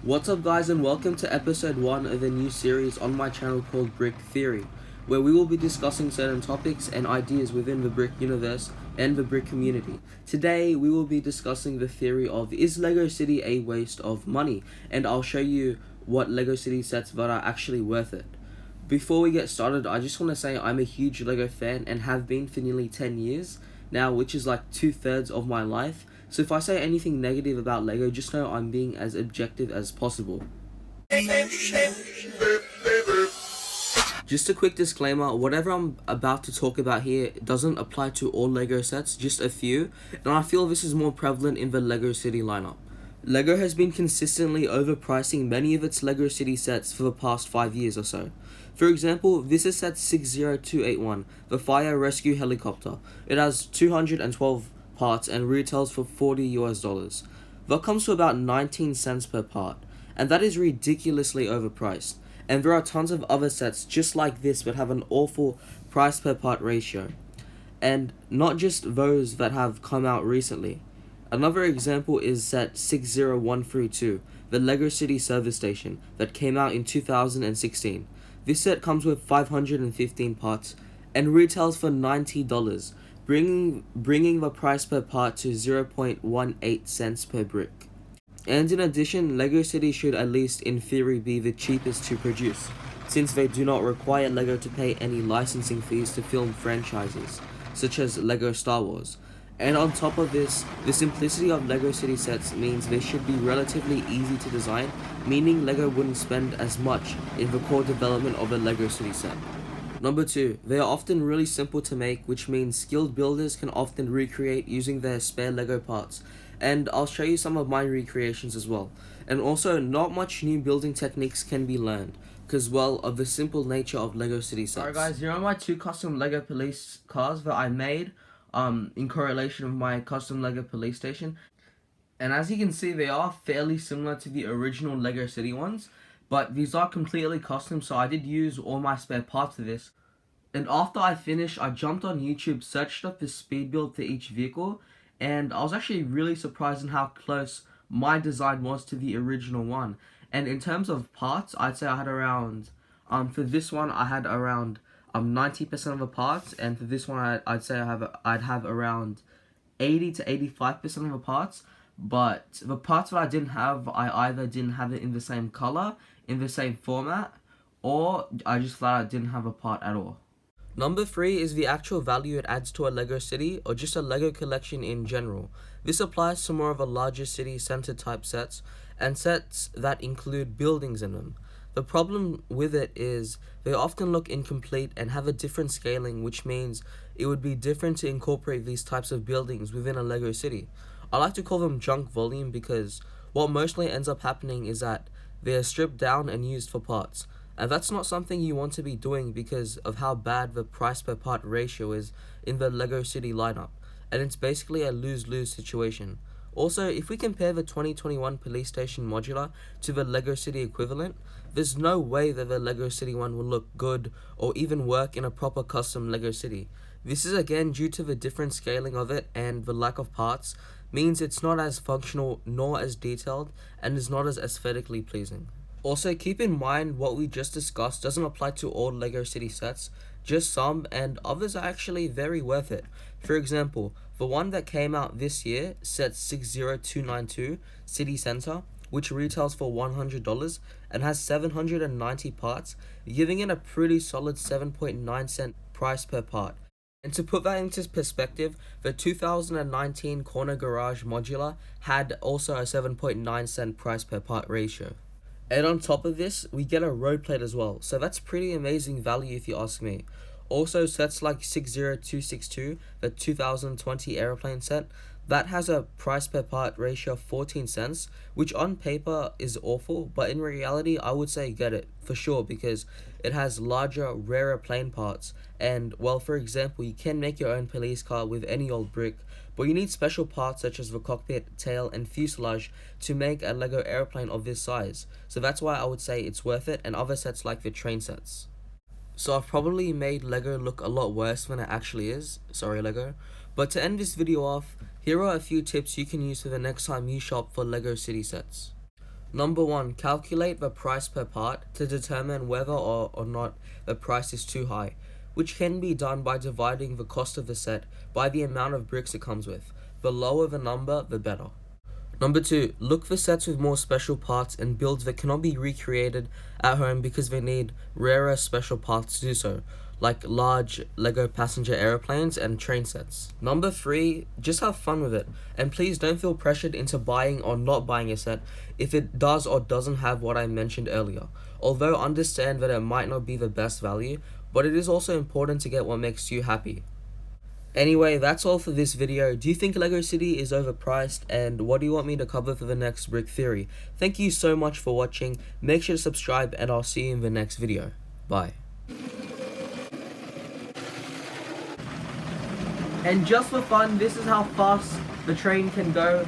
What's up guys, and welcome to episode 1 of a new series on my channel called Brick Theory, where we will be discussing certain topics and ideas within the Brick universe and the Brick community. Today we will be discussing the theory of, is Lego City a waste of money? And I'll show you what Lego City sets that are actually worth it. Before we get started, I just want to say I'm a huge Lego fan and have been for nearly 10 years now, which is like 2/3 of my life. So if I say anything negative about Lego, just know I'm being as objective as possible. Just a quick disclaimer, whatever I'm about to talk about here doesn't apply to all Lego sets, just a few, and I feel this is more prevalent in the Lego City lineup. Lego has been consistently overpricing many of its Lego City sets for the past 5 years or so. For example, this is set 60281, the Fire Rescue Helicopter. It has 212 parts and retails for $40 US. That comes to about 19 cents per part, and that is ridiculously overpriced. And there are tons of other sets just like this that have an awful price per part ratio. And not just those that have come out recently. Another example is set 60132, the Lego City Service Station, that came out in 2016. This set comes with 515 parts and retails for $90, bringing the price per part to 0.18 cents per brick. And in addition, Lego City should at least in theory be the cheapest to produce, since they do not require Lego to pay any licensing fees to film franchises, such as Lego Star Wars. And on top of this, the simplicity of Lego City sets means they should be relatively easy to design, meaning Lego wouldn't spend as much in the core development of a Lego City set. Number 2, they are often really simple to make, which means skilled builders can often recreate using their spare Lego parts. And I'll show you some of my recreations as well. And also, not much new building techniques can be learned, because well, of the simple nature of Lego City sets. Alright guys, here are my 2 custom Lego police cars that I made in correlation with my custom Lego police station. And as you can see, they are fairly similar to the original Lego City ones, but these are completely custom, so I did use all my spare parts for this. And after I finished, I jumped on YouTube, searched up the speed build for each vehicle, and I was actually really surprised in how close my design was to the original one. And in terms of parts, I'd say I had around, for this one I had around 90% of the parts, and for this one I'd say I'd have around 80 to 85% of the parts. But the parts that I didn't have, I either didn't have it in the same color, in the same format, or I just flat out didn't have a part at all. Number 3 is the actual value it adds to a Lego city, or just a Lego collection in general. This applies to more of a larger city center type sets, and sets that include buildings in them. The problem with it is they often look incomplete and have a different scaling, which means it would be different to incorporate these types of buildings within a Lego city. I like to call them junk volume because what mostly ends up happening is that they are stripped down and used for parts. And that's not something you want to be doing because of how bad the price per part ratio is in the Lego City lineup. And it's basically a lose-lose situation. Also, if we compare the 2021 Police Station Modular to the Lego City equivalent, there's no way that the Lego City one will look good or even work in a proper custom Lego City. This is again due to the different scaling of it, and the lack of parts means it's not as functional nor as detailed and is not as aesthetically pleasing. Also, keep in mind what we just discussed doesn't apply to all Lego City sets, just some, and others are actually very worth it. For example, the one that came out this year, set 60292 City Center, which retails for $100 and has 790 parts, giving it a pretty solid 7.9 cent price per part. And to put that into perspective, the 2019 Corner Garage Modular had also a 7.9 cent price per part ratio. And on top of this, we get a road plate as well, so that's pretty amazing value if you ask me. Also, sets like 60262, the 2020 airplane set, that has a price per part ratio of 14 cents, which on paper is awful, but in reality I would say get it, for sure, because it has larger, rarer plane parts, and well, for example, you can make your own police car with any old brick, but you need special parts such as the cockpit, tail, and fuselage to make a Lego airplane of this size, so that's why I would say it's worth it, and other sets like the train sets. So I've probably made Lego look a lot worse than it actually is, sorry Lego, but to end this video off, here are a few tips you can use for the next time you shop for Lego City sets. Number 1. Calculate the price per part to determine whether or not the price is too high, which can be done by dividing the cost of the set by the amount of bricks it comes with. The lower the number, the better. Number 2. Look for sets with more special parts and builds that cannot be recreated at home because they need rarer special parts to do so, like large LEGO passenger aeroplanes and train sets. Number 3. Just have fun with it, and please don't feel pressured into buying or not buying a set if it does or doesn't have what I mentioned earlier. Although understand that it might not be the best value, but it is also important to get what makes you happy. Anyway, that's all for this video. Do you think LEGO City is overpriced, and what do you want me to cover for the next Brick Theory? Thank you so much for watching. Make sure to subscribe, and I'll see you in the next video. Bye. And just for fun, this is how fast the train can go.